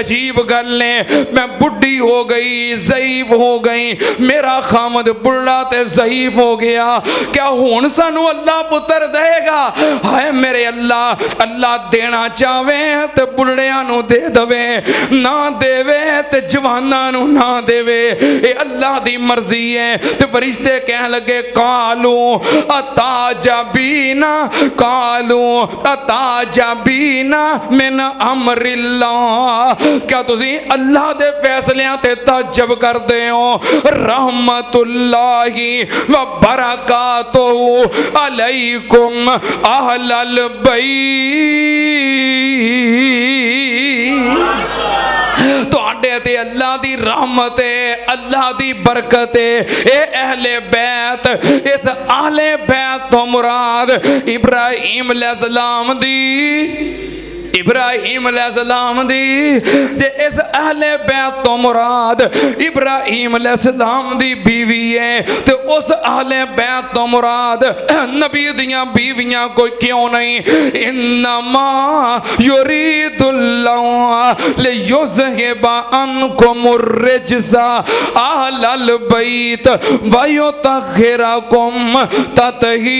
अजीब गल ने, मैं बुढ़ी हो गई, ज़ईफ हो गई, मेरा खामद बुढ़ा ते ज़ईफ हो गया, क्या हुण सानू अल्लाह पुत्र देगा? हाय मेरे अल्लाह, अल्लाह देना चाहे तो बुढ़िया नू दे दवे, ना देवे तो जवाना नू ना देवे, ये अल्लाह दी मर्जी है। ते फरिश्ते कह लगे कालू अताजबीना, कालू अताजबीना मिन अमरिल्लाह, क्या तुसी अल्लाह दे फैसलियां ते ताज्जुब करदे हो? रहमतुल्लाहि व बरकातुहु अलैकुम अहलल बैत, तुहाडे ते अल्लाह दी रहमत है, अल्लाह दी बरकत है। ए अहले बैत, इस अहले बैत तो मुराद इब्राहिम अलैहिस्सलाम दी, इब्राहिम अलैहिस्सलाम दी, जे इस अहले बैत तो मुराद इब्राहिम अलैहिस्सलाम दी बीवी है, तो उस अहले बैत तो मुराद नबी दियां बीवियां कोई क्यों नहीं? इन्नमा युरीदुल्लाह लियुज़हिबा अन्कुमुर रिज्सा अहलल बैत व युतहिरकुम तत्हीरा।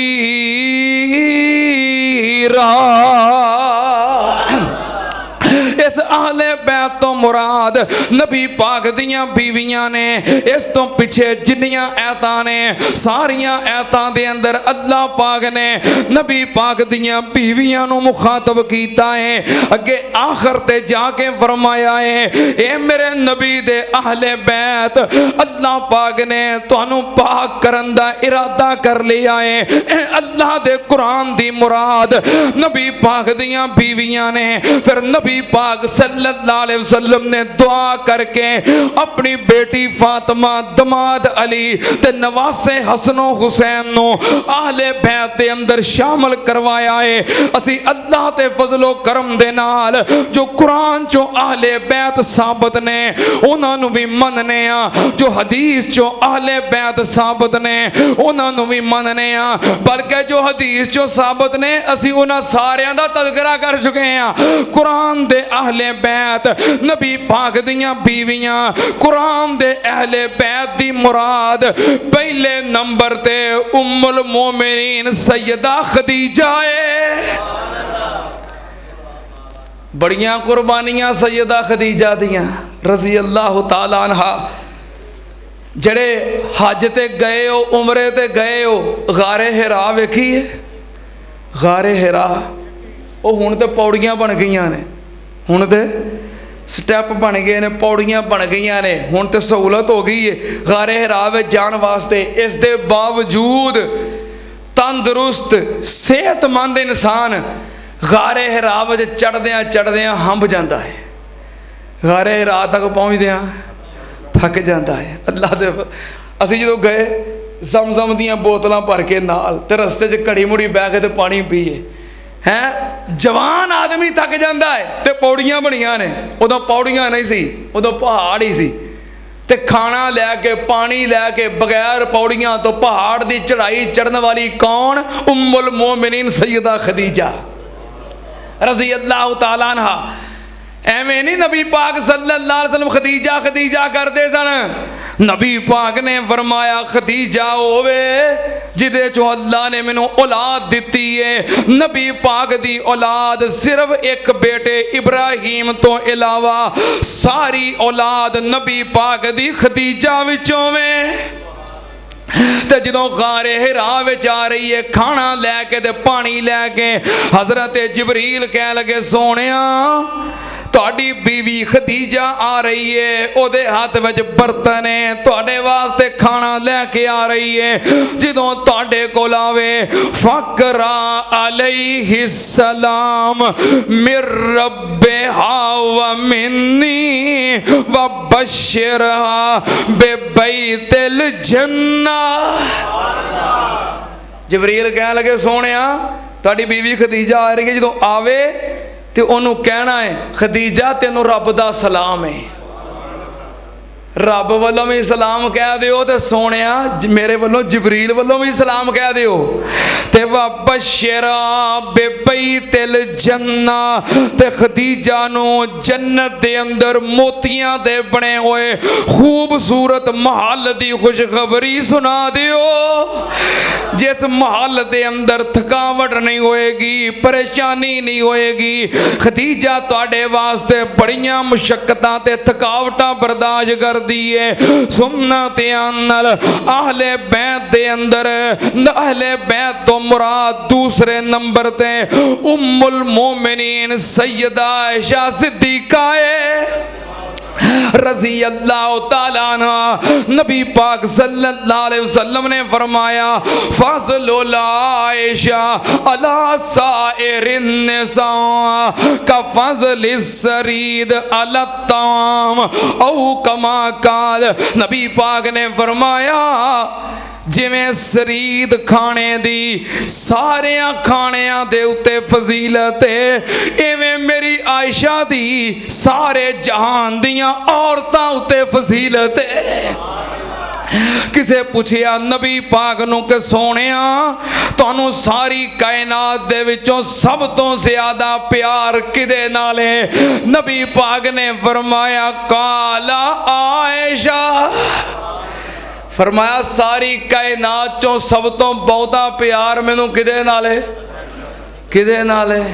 इस अहले बैत तो मुराद नबी पाक दियां बीवियां ने। इस तो पिछे जिन्नियां ऐतां ने सारियां ऐतां दे अंदर अल्लाह पाक ने नबी पाक दियां बीवियां नू मुखातब कीता है। अगे आखिर ते जाके फरमाया है, ए मेरे नबी दे अहले बैत, अल्लाह पाक ने तुहानू पाक करन दा इरादा कर लिया है। अल्लाह दे कुरान दी मुराद नबी पाक दियां बीवियां ने। फिर नबी पाक सल्लल्लाहु अलैहि वसल्लम ने दुआ करके अपनी बेटी फातिमा, दमाद अली ते नवासे हसनो हुसैन नो अहले बैत दे अंदर शामिल करवाया है। असी अल्लाह ते फजलो करम दे नाल जो कुरान चो अहले बैत साबित ने उन्हां नू भी मनने आ, जो हदीस चो अहले बैत साबित ने उन्हां नू भी मनने आ, बल्कि जो हदीस चो साबित ने असी उन्हां सारियां दा तज़किरा कर चुके हैं। कुरान दे अहले बैत नबी पाक दियां बीवियां, कुरान दे अहले बैत दी मुराद पहले नंबर ते उम्मुल मोमिनीन सैयदा खदीजा है। बड़ियां कुर्बानियां सैयदा खदीजा दियां रज़ी अल्लाह तआला अन्हा। जड़े हज ते गए हो, उमरे ते गए हो, गारे हिरा वेखी है? गारे हिरा वो हुण ते पौड़ियां बन गईयां ने, हुण ते स्टैप बन गए ने, पौड़ियां बन गई ने, हुण ते सहूलत हो गई है गारे हिरा विच जाण वास्ते। इस दे बावजूद तंदुरुस्त सेहतमंद इंसान गारे हिरा विच चढ़दियां चढ़दियां हंब जाता है, गारे हिरा तक पहुँचदियां थक जाता है। अल्लाह दे असीं जदों गए ज़मज़म दीयां बोतलां भर के नाल ते रस्ते च घड़ी मुड़ी बह के ते पानी पीए हैं, जवान आदमी थक जाता है। तो पौड़ियां बनिया ने, उदों पौड़ियां नहीं सी, उदों पहाड़ ही सी, ते खाना लैके पानी लैके बगैर पौड़ियां तो पहाड़ की चढ़ाई चढ़न वाली कौन? उम्मुल मोमिनीन सैयदा खदीजा रज़ी अल्लाह तआला अन्हा। एवें नहीं नबी पाक सल्लल्लाहु अलैहि वसल्लम खदीजा खदीजा करते सन। नबी पाक ने फरमाया खदीजा होवे जिदे चो अल्लाह ने मैनू औलाद दिती है। नबी पाक दी औलाद सिर्फ एक बेटे इब्राहिम तो इलावा सारी औलाद नबी पाक दी खदीजा विचों वे। तो जो गारे हिरा विच आ रही है खाना लैके ते पानी लैके, हजरत जिबरील कह लगे सोनिया तुहाडी बीवी खदीजा आ रही है, ओदे हाथ विच बर्तन है, तुहाडे वास्ते खाना लैके आ रही है। जदों तुहाडे कोल आवे फकरा अलैहि सलाम मिर रब्बिहा व मिन्नी व बश्शिरहा बिबैतिल जन्ना। जिबरील कह लगे सोनिया तुहाडी बीवी खदीजा आ रही है, जदों आवे तो उन्होंने कहना है खदीजा तेनों रब दा सलाम है। रब वालों भी सलाम कह दिओ ते सोनिया मेरे वालों जबरील वालों भी सलाम कह दिओ। ते वबशरा बेबैतिल जन्ना ते खदीजा नु जन्नत दे अंदर मोतियां दे बने हुए खूबसूरत महल दी खुशखबरी सुना दिओ। जिस महल दे अंदर थकावट नहीं होएगी, परेशानी नहीं होएगी। खदीजा तुहाडे वास्ते बड़ियां मुशक्कतां ते थकावटां बर्दाश्त कर दिए। सुन्नत नाल अहले बैत दे अंदर अहले बैत तो मुराद दूसरे नंबर ते उम्मुल मोमिनीन सैयदा आयशा सिद्दीका है रज़ी अल्लाह ताला अन्हा। नबी पाक सल्लल्लाहु अलैहि वसल्लम ने फरमाया फ़ज़लुल आयशा अला साइरिन निसा का फ़ज़लिस सरीद अला ताम औ कमा काल। नबी पाक ने फरमाया जिवें सरीद खाने दी सारियां खाणियां दे उत्ते फजीलत है, इवें मेरी आयशा दी सारे जहान दियां औरतां उत्ते फजीलत है। किसे पूछया नबी पाक नूं कि सोनिया तुहानूं सारी कायनात दे विचों सब तो ज्यादा प्यार किदे नाल है? नबी पाक ने फरमाया काला आयशा। फरमाया सारी कायनात चों सब तो बहुता प्यार मैनू किदे नाल है? किदे नाल है?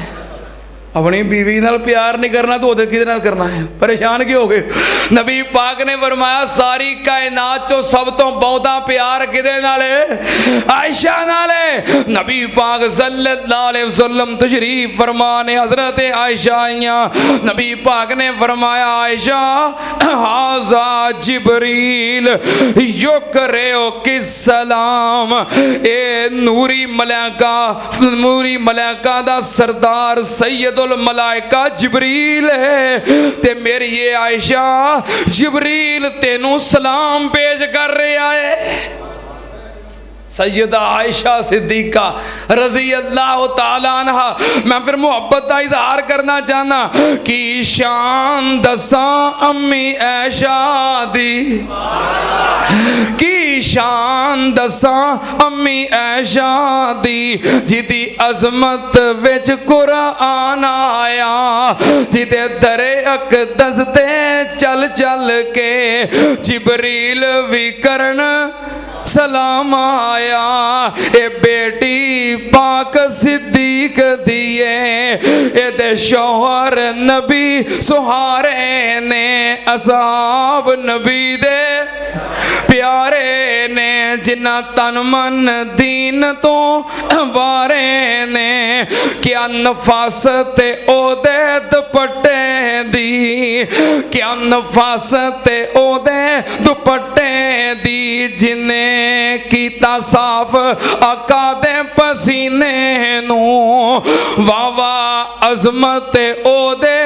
अपनी बीवी नाल प्यार नहीं करना तो किदे नाल करना है? परेशान क्यों हो गए? नबी पाक ने फरमाया सारी कायनात चो सब तो बहुता प्यार किदे नाल है? आयशा नाल है। नबी पाक सल्लल्लाहु अलैहि वसल्लम तशरीफ फरमाने हजरत आयशा आईयां। नबी पाक ने फरमाया आयशा हाजा जिब्रील युकरियो किस सलाम। ए नूरी मलाइका दा सरदार सैयद मलाइका जिब्रील है ते मेरी ये आयशा जिब्रील तेनू सलाम पेश कर रहा है। सैयदा आयशा सिद्दीका रज़ी अल्लाह ताला अन्हा। मैं फिर मोहब्बत का इजहार करना चाहना कि शान दसा अम्मी आयशा दी, की शान दसा अम्मी आयशा दी जिदी अजमत विच कुरान आया, जिदे दरे अक़दस ते चल चल के जिब्रील भी करन सलाम आया। ए बेटी पाक सिद्दीक दिए ए शौहर नबी सुहारे ने असाब नबी दे प्यारे ने जिन्ना तन मन दीन तो वारे ने क्या नफासत ओदे दुपट्टे दी, क्या नफासत ओदे दुपट्टे दी जिन्ने कीता साफ आका दे पसीने नू। वावा अजमत ओदे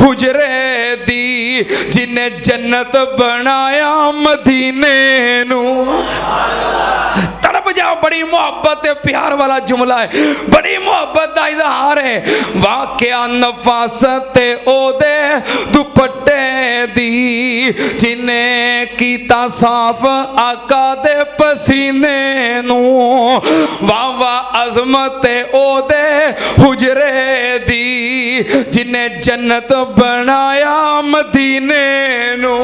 हुजरे दी जिन्ने जन्नत बनाया मदीने नू। तड़प जाओ, बड़ी मोहब्बत प्यार वाला जुमला है, बड़ी मोहब्बत का इजहार है। वाकया नफासत ओदे दुपट्टे दी जिन्ने कीता साफ आका दे पसीने नू। वावा अजमत ओदे हुजरे दी जिन्ने जन्नत बनाया मदीने नू।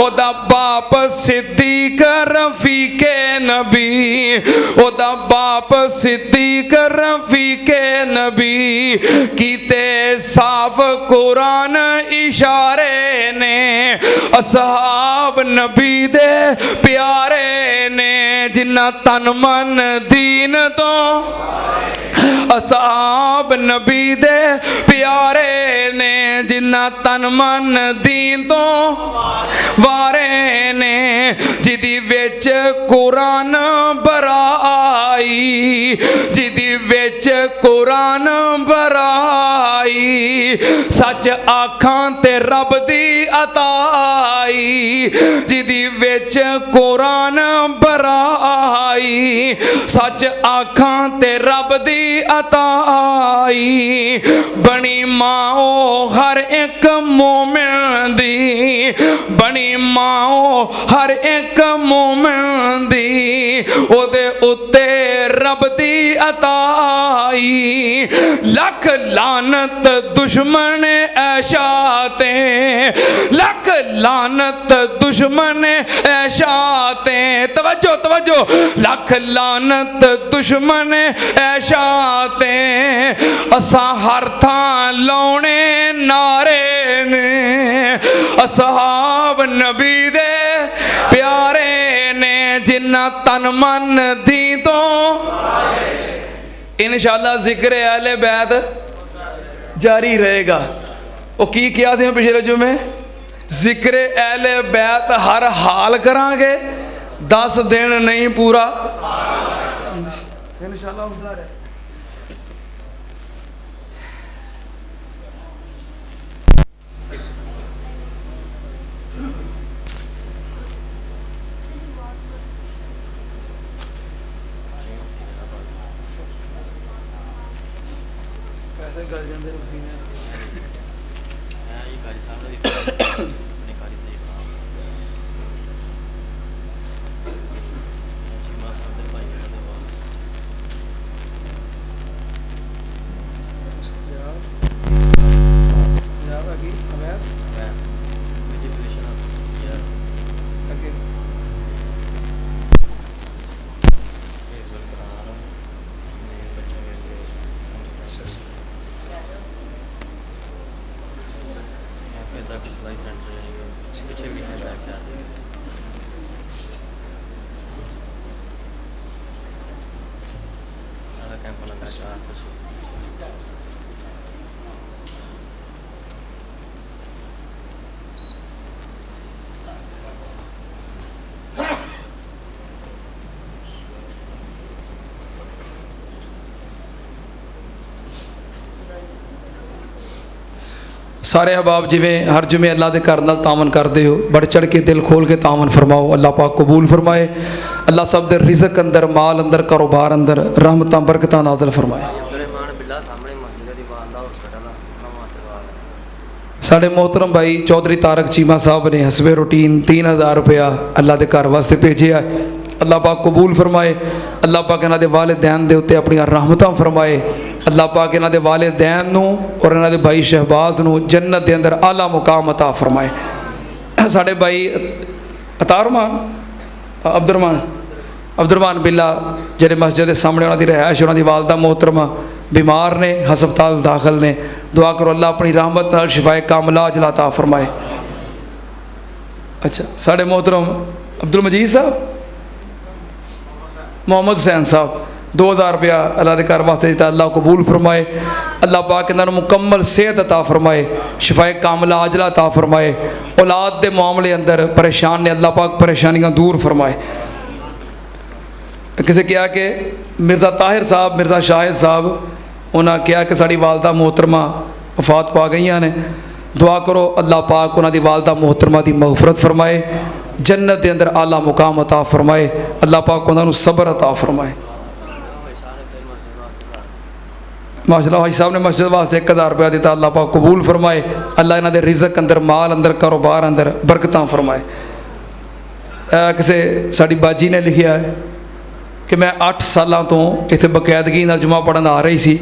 ओदा बाप सिद्दीक रफीके नबी, ओदा बाप सिद्दीक रफीके नबी कीते साफ कुरान इशारे ने असहाब नबी दे प्यारे ने जिन्ना तन मन दीन तो असहाब नबी दे प्यारे ने जिन्ना तन मन दीन तो वारे ने जिदी विच कुरान बराई, जिदी विच कुरान बराई सच आखां ते रब दी अताई, जिदी विच कुरान बराई सच आखां ते रब दी अताई। बनी मां ओ हर एक मोमिन दी, बनी माओ हर एक मोमिन दी ओदे उत्ते रब दी अताई लख लानत दुश्मन ऐशा ते लख लानत दुश्मन ऐशा ते तवज्जो तवज्जो लख लानत दुश्मन ऐशा ते असा हर थां लाउने नारे ने असहाब नबी दे प्यारे ने जिन्ना तन मन दी तो इंशाअल्लाह जिक्र अहले बैत जारी रहेगा। वो की किया थे पिछले जुमे जिक्र अहले बैत हर हाल करांगे 10 दिन नहीं पूरा इंशाअल्लाह। पैसे गल जाते उसी ने सारे अहबाब जिमें हर जुमे अल्लाह के घर नाल तामन करते हो बढ़ चढ़ के दिल खोल के तामन फरमाओ। अल्लाह पाक कबूल फरमाए। अल्लाह सब दे रिज़्क अंदर माल अंदर कारोबार अंदर रहमतां बरकतां नाज़िल फरमाए। साढ़े मोहतरम भाई चौधरी तारक चीमा साहब ने हसबे रूटीन 3000 रुपया अल्लाह के घर वास्ते भेजे है। अल्लाह पाक कबूल फरमाए। अल्लाह पाक इन्हां दे वालिदैन दे उत्ते अपनी रहमतां फरमाए। अल्लाह पाक इन्हां दे वालिदैन नूं और इन्हां दे भाई शहबाज नूं जन्नत दे अंदर आला मुकाम अता फरमाए। साढ़े भाई अतारमान अब्दुरमान बिल्ला जेडे मस्जिद के सामने उन्हां दी रहायश उन्हां दी वालदा मोहतरमा बीमार ने हस्पताल दाखिल ने दुआ करो अल्लाह अपनी रहमत नाल शिफाए कामला अजला अता फरमाए। अच्छा साढ़े मोहतरम अब्दुल मजीद साहब मोहम्मद हुसैन साहब 2000 रुपया अल्लाह के घर वास्ते दिता। अल्लाह कबूल फरमाए। अल्लाह पाक इन्हां नूं मुकम्मल सेहत अता फरमाए शिफाए कामला अजला अता फरमाए। औलाद के मामले अंदर परेशान ने अल्लाह पाक परेशानियां दूर फरमाए। किसी कहा कि मिर्ज़ा ताहिर साहब मिर्ज़ा शाहिद साहब उन्हें कहा कि साड़ी वालदा मोहतरमा वफात पा गई ने दुआ करो अल्लाह पाक उन्होंने वालदा मोहतरमा की मगफरत फरमाए जन्नत के अंदर आला मुकाम अता फरमाए। अल्लाह पाक उन्होंने सबर अता फरमाए। माशाअल्लाह भाई साहब ने मस्जिद वास्ते 1000 रुपया दिता। अल्लाह पाक कबूल फरमाए। अल्लाह इन्हों के रिज़्क अंदर माल अंदर कारोबार अंदर बरकतां फरमाए। किसी साड़ी बाजी ने लिखा है कि मैं 8 सालों तो इत्थे बकायदगी नाल जुमा पढ़न आ रही सी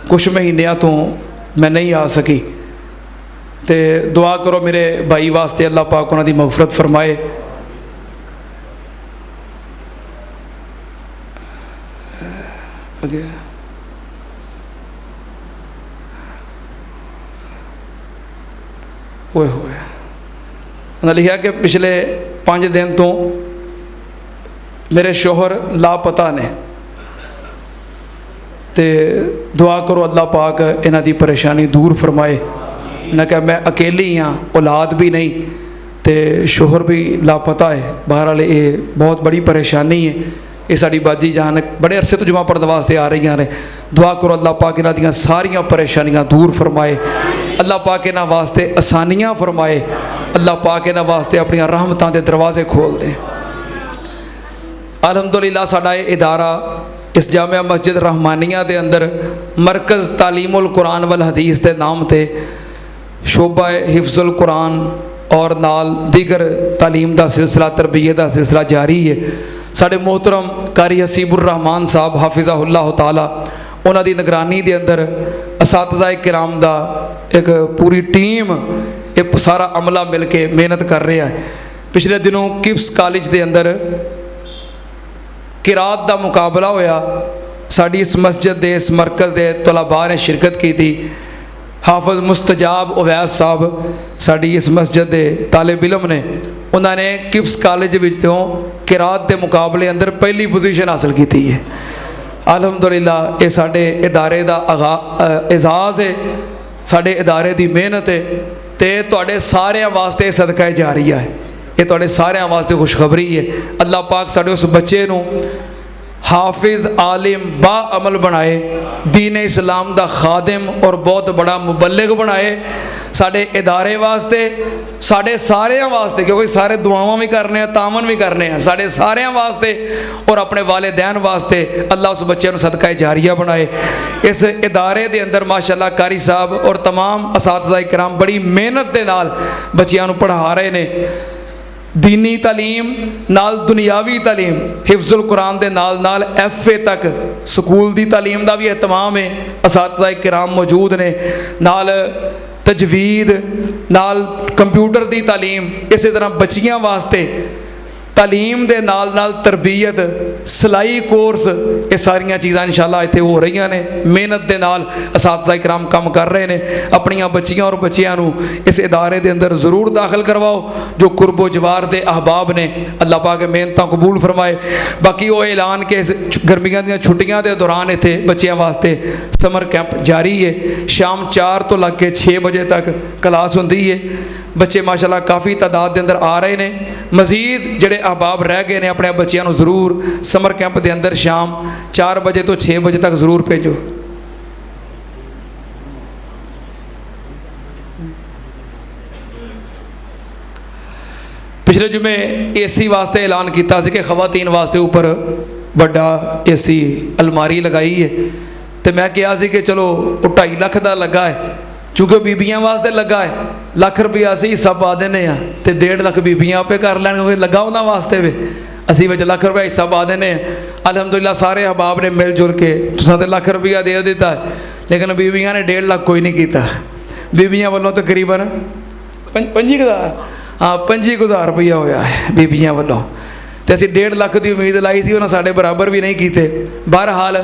कुछ महीनों तो मैं नहीं आ सकी तो दुआ करो मेरे भाई वास्ते अल्लाह पाक उन्हों की मगफरत फरमाए। अगे होए उन्हें लिखा कि पिछले 5 दिन तो मेरे शोहर लापता ने ते दुआ करो अल्लाह पाक इन्हां दी परेशानी दूर फरमाए। इन्हें कहा मैं अकेली हाँ औलाद भी नहीं तो शोहर भी लापता है। बहरहाल ये बहुत बड़ी परेशानी है। ये साड़ी बाजी जान बड़े अरसे तो जुमा पढ़ने वास्ते आ रही ने दुआ करो अल्लाह पाक इन्हां दियां सारियां परेशानियां दूर फरमाए। अल्लाह पाक इन्हां वास्ते आसानियां फरमाए। अल्लाह पाक इन्हां वास्ते अपनी रहमतां दे दरवाजे खोल दे। अलहमदुलिल्लाह साडा ये इदारा इस जामिया मस्जिद रहमानिया के अंदर मरकज़ तालीमुल कुरान वल हदीस के नाम से शोबा हिफ्जुल कुरान और नाल दीगर तालीम का सिलसिला तरबीयत का सिलसिला जारी है। साडे मोहतरम कारी हसीबुर रहमान साहब हाफिज़हुल्लाह ताला उन्हां दी निगरानी दे अंदर असातिज़ा किराम दा एक पूरी टीम एक सारा अमला मिल के मेहनत कर रहा है। पिछले दिनों किप्स कॉलेज के अंदर किरात का मुकाबला होया। साड़ी इस मस्जिद के इस मरकज़ के तलबा ने शिरकत की थी। हाफिज़ मुस्तजाब उवैस साहब साड़ी इस मस्जिद के तालिब इलम ने, उन्होंने किप्स कॉलेज विचों किरात के मुकाबले अंदर पहली पोजीशन हासिल की है। अल्हम्दुलिल्लाह ये साडे इदारे का एजाज़ है, साडे इदारे की मेहनत है। तो तुहाडे सारिਆਂ वास्ते सदका जारिया है, ये तुहाडे सारिਆਂ वास्ते खुशखबरी है। अल्लाह पाक साडे उस बच्चे नूं हाफिज़ आलिम बा अमल बनाए, दीन इस्लाम का खादिम और बहुत बड़ा मुबल्लिग बनाए साडे इदारे वास्ते, साडे सारिਆਂ वास्ते, क्योंकि सारे दुआवां भी करने हैं तामन भी करने हैं, साडे सारिਆਂ वास्ते और अपने वालिदैन वास्ते अल्लाह उस बच्चे नूं सदका जारिया बनाए। इस इदारे के अंदर माशाअल्लाह कारी साहब और तमाम असातिज़ा इकराम बड़ी मेहनत के नाल बच्चियां नूं पढ़ा रहे ने। दीनी तालीम नाल दुनियावी तालीम हिफ्ज़ुल कुरान के नाल नाल FA तक स्कूल की तालीम का भी एहतमाम है। असातिज़ा किराम मौजूद ने, नाल तजवीद नाल कंप्यूटर की तालीम, इस तरह बच्चियां वास्ते तालीम दे नाल नाल तरबियत सिलाई कोर्स, ये सारिया चीज़ां इंशाअल्लाह इत्थे हो रही ने। मेहनत के नाल असातिज़ा इकराम काम कर रहे हैं। अपनियां बच्चियां और बच्चियां नूं इस इदारे के अंदर ज़रूर दाखिल करवाओ जो कुर्बो जवार के अहबाब ने। अल्लाह पाक मेहनतां कबूल फरमाए। बाकी वो ऐलान के गर्मियों दी छुट्टियां के दौरान इत्थे बच्चियां वास्ते समर कैंप जारी है। शाम 4 तो लग के 6 बजे तक क्लास होंदी है। बच्चे माशाअल्लाह काफ़ी तादाद के अंदर आ रहे हैं। मजीद जिहड़े अहबाब रह गए ने अपने बच्चों को जरूर समर कैंप के अंदर शाम 4 बजे तो 6 बजे तक जरूर भेजो। पिछले जुमे AC वास्ते ऐलान किया कि खवातीन वास्ते ऊपर बड़ा AC अलमारी लगाई है। तो मैं कहा कि चलो 2.5 लाख का लगा है, चूँकि बीबियां वास्ते लगा है, लाख रुपया असी हिस्सा पा देने, तो 1.5 लाख बीबियां आपे कर लैन, क्योंकि लगा उन्होंने वास्ते भी असी बच्चे लाख रुपया हिस्सा पा देने। अल्हम्दुलिल्लाह सारे अहबाब ने मिलजुल के तुसां ते लाख रुपया दे दिता है, लेकिन बीबियां ने 1.5 लाख कोई नहीं किया। बीबियां वालों तकरीबन 25,000 हाँ 25,000 रुपया होया है बीबियां वालों। तो असी 1.5 लाख की उम्मीद लाई थी, उन्होंने साढ़े बराबर भी नहीं किए। बहरहाल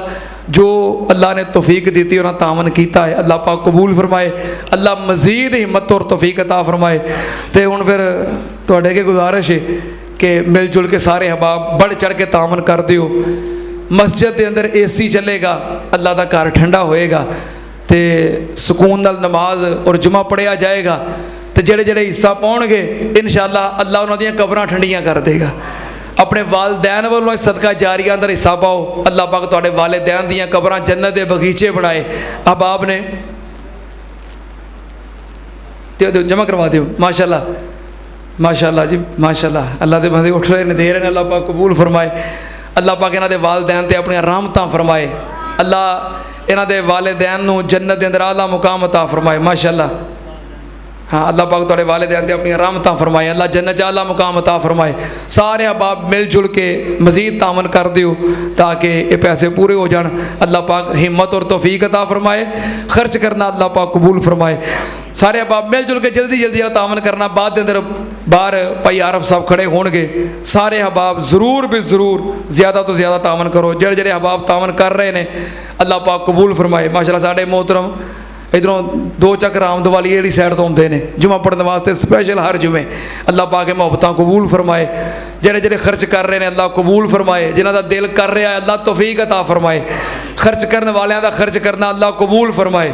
जो अल्लाह ने तौफीक दी उन्होंने तामन किया है। अल्लाह पाक कबूल फरमाए, अल्लाह मजीद हिम्मत और तौफीक अता फरमाए। तो हुण फिर तुहाडे अगे गुजारिश है कि मिलजुल के सारे अहबाब बढ़ चढ़ के तामन कर दिओ। मस्जिद के अंदर AC चलेगा, अल्लाह का घर ठंडा होएगा, तो सुकून नाल नमाज और जुमा पढ़िया जाएगा। तो जेड़े जेड़े हिस्सा पाउणगे इंशाअल्लाह अल्लाह उन्हां दियां कबरां ठंडियां कर देगा। अपने वालदैन वालों सदका जारिया अंदर हिस्सा पाओ। अल्लाह पाक तुहाडे वालिदैन दियां कबरां जन्नत के बगीचे बनाए। अहबाब ने जमा करवा दिओ। माशाअल्लाह माशाअल्लाह जी माशाअल्लाह। अल्लाह के बंदे उठ रहे ने, दे रहे हैं, अल्लाह पाक कबूल फरमाए। अल्लाह पाक इन्हां दे वालिदैन ते अपनी रहमतां फरमाए। अल्लाह इन्हां दे वालिदैन नूं जन्नत के अंदर आला मुकाम अता फरमाए। माशाअल्लाह हाँ अल्लाह पाक तुहाडे वालिदैन ते अपनी रहमतां फरमाए। अल्लाह जन्नत च आला मुकाम अता फरमाए। सारे अहबाब मिलजुल के मजीद तामन कर दिओ ताकि ये पैसे पूरे हो जान। अल्लाह पाक हिम्मत और तौफीक अता फरमाए। खर्च करना अल्लाह पाक कबूल फरमाए। सारे अहबाब मिलजुल के जल्दी जल्दी तामन करना। बाद के अंदर बाहर भाई आरफ साहब खड़े होणगे। सारे अहबाब जरूर भी जरूर ज़्यादा तो ज़्यादा तामन करो। जेड़े जेड़े अहबाब तामन कर रहे हैं अल्लाह पाक कबूल फरमाए। माशाअल्लाह साडे मोहतरम इधरों 2 चक रामद वाली एड़ी साइड तो आते हैं जुमा पढ़ने वास्ते स्पैशल हर जुमे। अल्लाह पाक मुहब्बतां कबूल फरमाए। जेड़े जेड़े खर्च कर रहे हैं अल्लाह कबूल फरमाए। जिन्हों का दिल कर रहा है अल्लाह तौफीक अता फरमाए। खर्च करने वालों का खर्च करना अल्लाह कबूल फरमाए।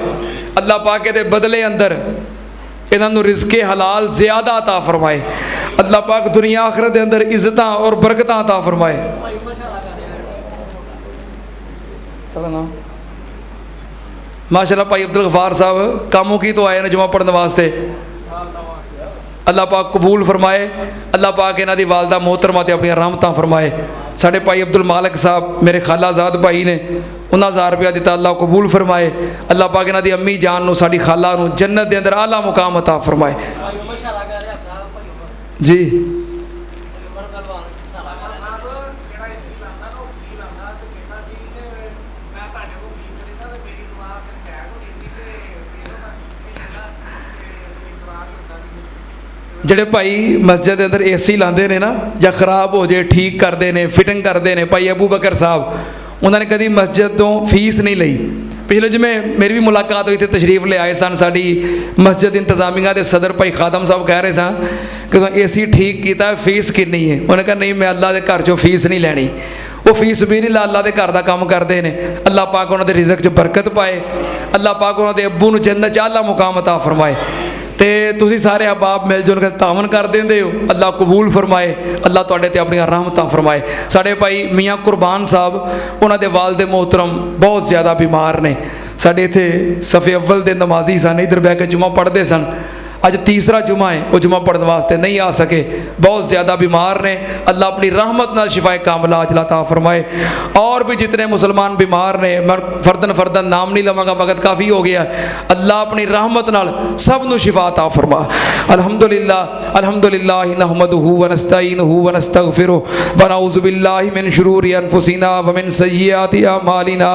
अल्लाह पाक के बदले अंदर इन्होंने रिज़्क़े हलाल ज़्यादा अता फरमाए। अल्लाह पाक दुनिया आखिरत के अंदर इज्जत और बरकत अता फरमाए। माशाअल्लाह भाई अब्दुल गफार साहब कामों की तो आए हैं जुमा पढ़ने वास्ते। अल्लाह पाक कबूल फरमाए। अल्लाह पाक इन्हां दी वालदा मोहतरमा ते अपनी रहमतां फरमाए। साढ़े भाई अब्दुल मालिक साहब मेरे खालाजाद भाई ने, उन्हें 1000 रुपया दिता, अल्लाह कबूल फरमाए। अल्लाह पाक इन्हां दी अम्मी जान नूं साडी खाला नूं जन्नत दे अंदर आला मुकाम अता फरमाए। जी ਜਿਹੜੇ ਭਾਈ ਮਸਜਿਦ ਦੇ ਅੰਦਰ ਏਸੀ ਲਾਉਂਦੇ ਨੇ ਨਾ ਜਾਂ ਖਰਾਬ ਹੋ ਜੇ ਠੀਕ ਕਰਦੇ ਨੇ ਫਿਟਿੰਗ ਕਰਦੇ ਨੇ ਭਾਈ ਅਬੂ ਬਕਰ ਸਾਹਿਬ ਉਹਨਾਂ ਨੇ ਕਦੀ ਮਸਜਿਦ ਤੋਂ ਫੀਸ ਨਹੀਂ ਲਈ। ਪਿਛਲੇ ਜਿਵੇਂ ਮੇਰੀ ਵੀ ਮੁਲਾਕਾਤ ਹੋਈ ਤੇ ਤਸ਼ਰੀਫ ਲਿਆਏ ਸਨ ਸਾਡੀ ਮਸਜਿਦ ਇੰਤਜ਼ਾਮੀਆ ਦੇ ਸਦਰ ਭਾਈ ਖਾਦਮ ਸਾਹਿਬ ਕਹਿ ਰਹੇ ਸਨ ਕਿ ਏਸੀ ਠੀਕ ਕੀਤਾ ਫੀਸ ਕਿੰਨੀ ਹੈ। ਉਹਨੇ ਕਿਹਾ ਨਹੀਂ ਮੈਂ ਅੱਲਾ ਦੇ ਘਰ 'ਚੋਂ ਫੀਸ ਨਹੀਂ ਲੈਣੀ। ਉਹ ਫੀਸ ਵੀ ਨਹੀਂ ਅੱਲਾ ਦੇ ਘਰ ਦਾ ਕੰਮ ਕਰਦੇ ਨੇ। ਅੱਲਾ ਪਾਕ ਉਹਨਾਂ ਦੇ ਰਿਜ਼ਕ 'ਚ ਬਰਕਤ ਪਾਏ। ਅੱਲਾ ਪਾਕ ਉਹਨਾਂ ਦੇ ਅੱਬੂ ਨੂੰ ਜੰਨਤ 'ਚ ਆਲਾ ਮੁਕਾਮ ਅਤਾ ਫਰਮਾਏ। ਤੇ ਤੁਸੀਂ ਸਾਰੇ ਅਹਿਬਾਬ ਮਿਲ ਜੁਲ ਕੇ ਤਾਵਨ ਕਰ ਦਿੰਦੇ ਹੋ। ਅੱਲਾ ਕਬੂਲ ਫਰਮਾਏ। ਅੱਲਾ ਤੁਹਾਡੇ ਤੇ ਆਪਣੀਆਂ ਰਹਿਮਤਾਂ ਫਰਮਾਏ। ਸਾਡੇ ਭਾਈ ਮੀਆਂ ਕੁਰਬਾਨ ਸਾਹਿਬ ਉਹਨਾਂ ਦੇ ਵਾਲਿਦ ਮੋਹਤਰਮ ਬਹੁਤ ਜ਼ਿਆਦਾ ਬਿਮਾਰ ਨੇ। ਸਾਡੇ ਇੱਥੇ ਸਫੇ ਅਵਲ ਦੇ ਨਮਾਜ਼ੀ ਸਨ, ਇੱਧਰ ਬਹਿ ਕੇ ਜੁਮਾ ਪੜ੍ਹਦੇ ਸਨ। ਅੱਜ ਤੀਸਰਾ जुमा है, वो जुमा पढ़ने वास्ते नहीं आ सके, बहुत ज़्यादा बीमार ने। अल्लाह अपनी रहमत नाल शिफाए कामिला अजला ता फरमाए। और भी जितने मुसलमान बीमार ने मैं फर्दन फर्दन नाम नहीं लवांगा, वक्त काफ़ी हो गया। अल्लाह अपनी रहमत नाल सब नू शिफा ता फरमा। अल्हम्दुलिल्लाह अल्हम्दुलिल्लाह नहमदुहु व नस्तईनुहु व नस्तगफिरुहु व नऊज़ु बिल्लाहि मिन शुरूरि अनफुसिना व मिन सय्यिआति अमालिना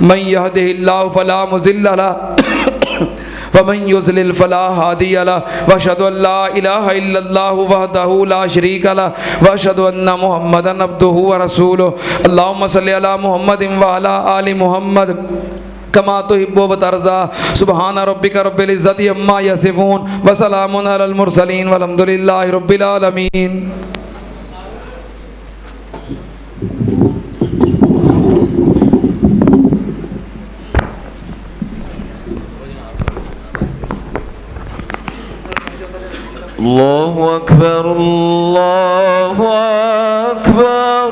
मन यहदिहिल्लाहु फला मुज़िल्ल लहु वमन युज़लिल फला हादिय लहु व अशहदु अन ला इलाहा इल्लल्लाहु वहदहु ला शरीका लहु व अशहदु अन्न मुहम्मदन अब्दुहु व रसूलुहु। अल्लाहुम्मा सल्लि अला मुहम्मदिन व अला आलि मुहम्मद कमा तुहिब्बु व तर्ज़ा। सुब्हान रब्बिका रब्बिल इज़्ज़ति अम्मा यसिफून व सलामुन अलल मुरसलीन वल्हम्दुलिल्लाहि रब्बिल आलमीन। अल्लाहु अकबर अल्लाहु अकबर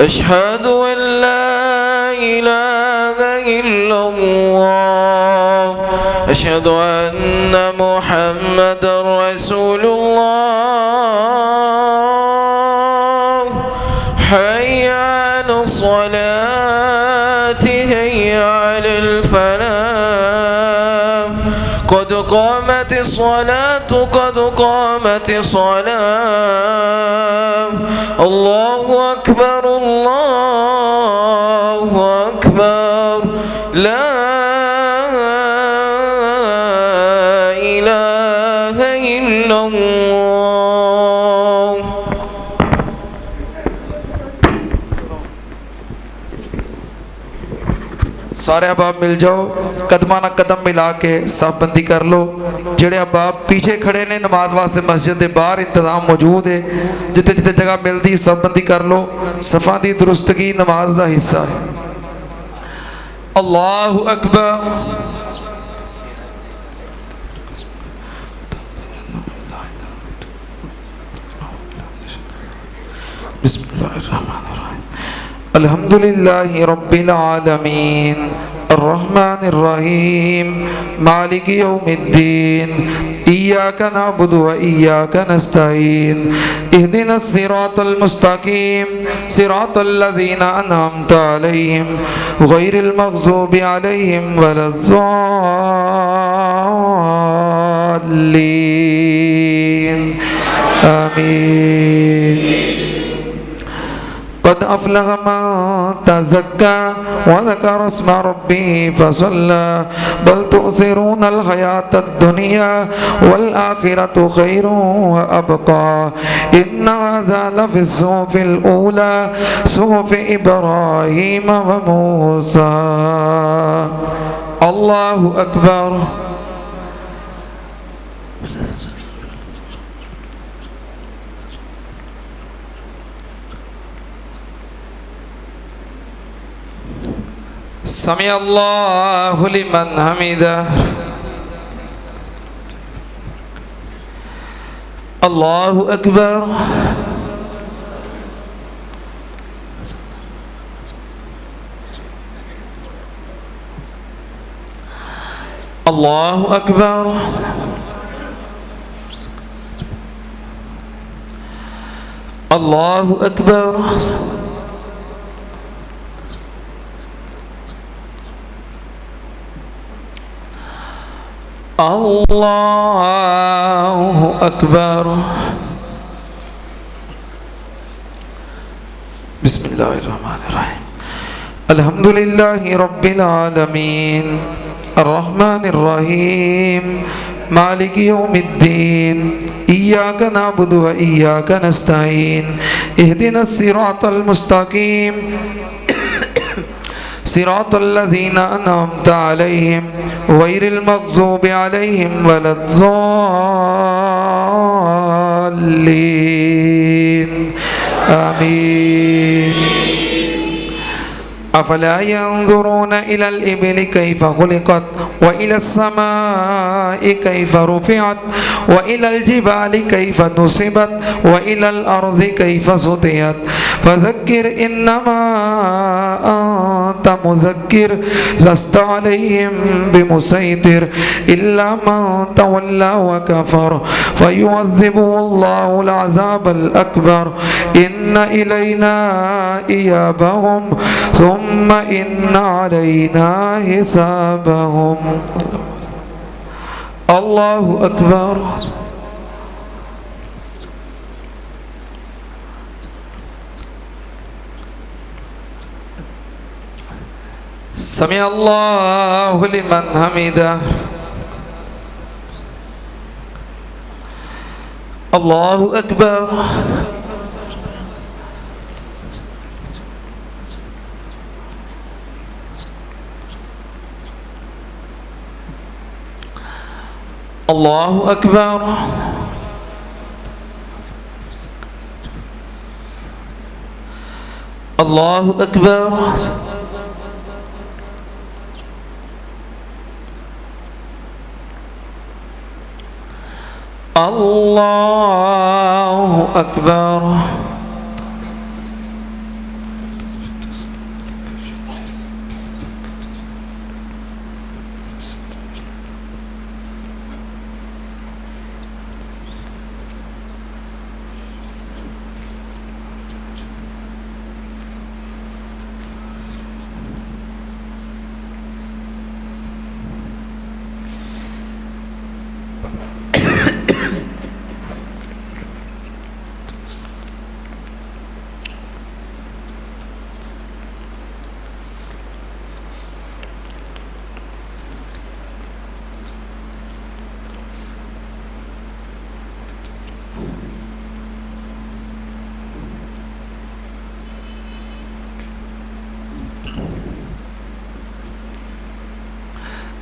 अशहदु अन ला इलाहा इल्लल्लाह अशहदु अन्ना मुहम्मदर रसूलुल्लाह। हय्या अलस सलाति हय्या अलल फलाह क़द क़ामतिस सलातु क़द क़ामतिस सलाह। अल्लाहु अकबर ला इलाहा इल्लल्लाह। सारे अहबाब मिल जाओ, कदमा ना कदम मिला के सब बंदी कर लो। जेड़े अहबाब पीछे खड़े ने नमाज वास्ते मस्जिद के बाहर इंतजाम मौजूद है, जिथे जिथे जगह मिलती सब बंदी कर लो। सफ़ा दी दुरुस्तगी नमाज का हिस्सा है। अल्लाहु अकबर। बिस्मिल्लाहिर्रहमानिर्रहीम। अल्हम्दुलिल्लाहि रब्बिल आलमीन अर्रहमानिर रहीम मालिकि यौमिद्दीन इय्याका नअबुदु व इय्याका नस्तईन इहदिनस सिरातल मुस्तकीम सिरातल लज़ीना अनअमता अलैहिम गैरिल मग़ज़ूबि अलैहिम वलज़्ज़ाल्लीन आमीन। قد أفلح من تزكى وذكر اسم ربه فصلى بل تؤثرون الحياة الدنيا والآخرة خير وأبقى إن هذا لفي الصحف الأولى صحف إبراهيم وموسى। الله أكبر। समी अल्लाहु लिमन हमिदा। अल्लाहु अकबर। अल्लाहु अकबर। अल्लाहु अकबर। अल्लाहु अकबर। बिस्मिल्लाहिर्रहमानिर्रहीम। अल्हम्दुलिल्लाहि रब्बिल आलमीन अर्रहमानिर्रहीम मालिकि यौमिद्दीन इय्याका नअबुदु व इय्याका नस्तईन इहदिनस सिरातल मुस्तकीम सिरातल लज़ीना अनअमता अलैहिम गैरिल मग़ज़ूबि अलैहिम वलद्दॉल्लीन आमीन। अफला यंज़ुरून इलल इबिलि कैफ़ खुलिक़त व इलस समाइ कैफ़ रुफ़िअत व इलल जिबालि कैफ़ नुसिबत व इलल अर्ज़ि कैफ़ सुतियत फ़ज़क्किर इन्नमा अंत मुज़क्किर लस्त अलैहिम बिमुसैतिर इल्ला मन तवल्ला व कफ़र फ़युअज़्ज़िबुहुल्लाहुल अज़ाबल अकबर इन्न इलैना इयाबहुम ثم إن علينا حسابهم। الله أكبر। سمع الله لمن حمده الله أكبر। الله أكبر। الله أكبر। الله أكبر।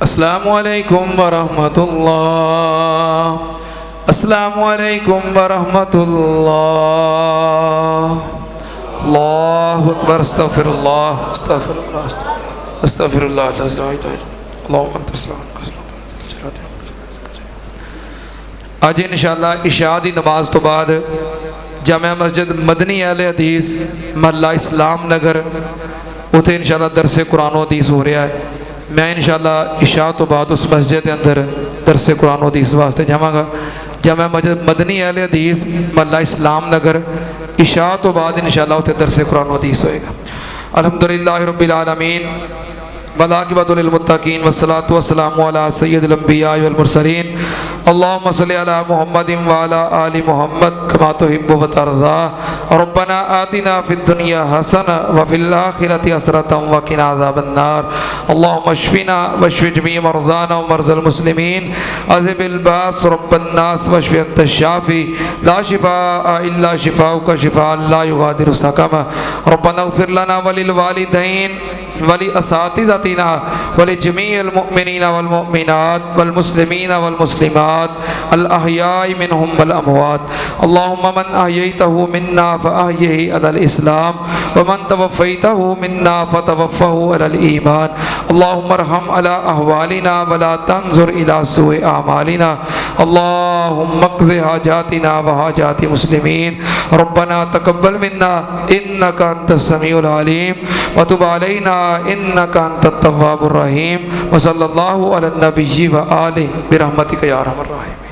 अस्सलामु अलैकुम वरहमतुल्लाह। अस्सलामु अलैकुम वरहमतुल्लाह। अल्लाहु अकबर। अस्तगफिरुल्लाह अस्तगफिरुल्लाह अस्तगफिरुल्लाह। अल्लाहुम्मा अंता सलाम। आज इंशाअल्लाह इशा दी नमाज तो बाद जामिया मस्जिद मदनी अहले हदीस महल्ला इस्लाम नगर उथे इंशाअल्लाह दरसे कुरान व हदीस हो रहा है। मैं इंशाअल्लाह इशा तो बाद उस मस्जिद के अंदर दरसे कुरान व हदीस वास्ते जावांगा। जामिया मस्जिद मदनी अहले हदीस महल्ला इस्लाम नगर इशा तो बाद इंशाअल्लाह उथे दरसे कुरान व हदीस होएगा। अल्हम्दुलिल्लाहि रब्बिल आलमीन वलाकिबतुल लिल मुत्तकीन वस्सलातु वस्सलामु अला सय्यिदिल अंबिया वल मुरसलीन। अल्लाहुम्मा सल्लि अला मुहम्मदिन व अला आलि मुहम्मद कमा तुहिब्बु व तर्ज़ा। रब्बना आतिना फिद दुनिया हसना व फिल आखिरति हसनतन व क़िना अज़ाबन्नार। अल्लाहुम्मा अश्फिना वश्फि जमीअ मरज़ाना व मरज़ल मुस्लिमीन अज़हिबिल बास रब्बन नास वश्फि अंत शाफ़ी ला शिफ़ाअ इल्ला शिफ़ाउका शिफ़ाअन ला युग़ादिरु सक़मा। रब्बना इग़फ़िर लना व लिल वालिदैन व लि असातिज़तिना व लि जमीइल मुअ्मिनीना वल मुअ्मिनात वल मुस्लिमीना वल मुस्लिमात अल अहयाइ मिनहुम वल अमवात। अल्लाहुम्मा मन अहयैतहु मिन्ना फ़अहयिहि अलल इस्लाम व मन तवफ़्फ़ैतहु मिन्ना फ़तवफ़्फ़हु अलल ईमान। अल्लाहुम्मा अरहम अला अहवालिना व ला तंज़ुर इला सूइ आमालिना। अल्लाहुम्मा क़ज़ि हाजातिना व हाजाति मुस्लिमीन। रब्बना तक़ब्बल मिन्ना इन्नका अंतस समीउल अलीम व तुब अलैना इन्नका अंतत तव्वाबुर रहीम। व सल्लल्लाहु अला नबिय्यि व आलिहि बिरहमतिका या अरहमर राहिमीन।